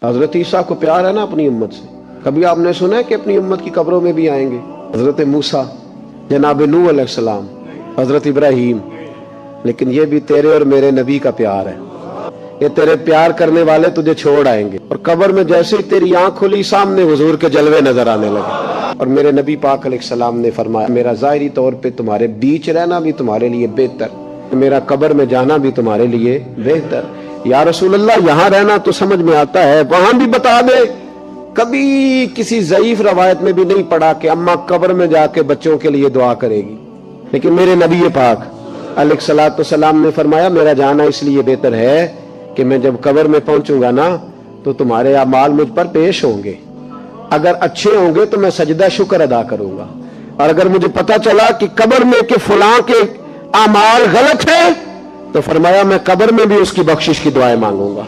हजरत ईसा को प्यार है ना अपनी उम्मत से। कभी आपने सुना है कि अपनी उम्मत की कब्रों में भी आएंगे? हजरत मूसा, जनाब नूह अलैहिस्सलाम, हजरत इब्राहीम। लेकिन ये भी तेरे और मेरे नबी का प्यार है। ये तेरे प्यार करने वाले तुझे छोड़ आएंगे और कब्र में जैसे ही तेरी आंख खुली सामने हुजूर के जलवे नजर आने लगे। और मेरे नबी पाक अलैहिस्सलाम ने फरमाया, मेरा ज़ाहिरी तौर पे तुम्हारे बीच रहना भी तुम्हारे लिए बेहतर, मेरा कब्र में जाना भी तुम्हारे लिए बेहतर। या रसूल अल्लाह, यहाँ रहना तो समझ में आता है, वहां भी बता दे। कभी किसी ज़ईफ रवायत में भी नहीं पढ़ा कि अम्मा कब्र में जाके बच्चों के लिए दुआ करेगी। लेकिन मेरे नबी पाक अलैहिस्सलाम ने फरमाया, मेरा जाना इसलिए बेहतर है कि मैं जब कब्र में पहुंचूंगा ना तो तुम्हारे अमाल मुझ पर पेश होंगे। अगर अच्छे होंगे तो मैं सजदा शुक्र अदा करूंगा, और अगर मुझे पता चला कि कब्र में के फलां के अमाल गलत है तो फरमाया मैं कब्र में भी उसकी बख्शिश की दुआएं मांगूंगा।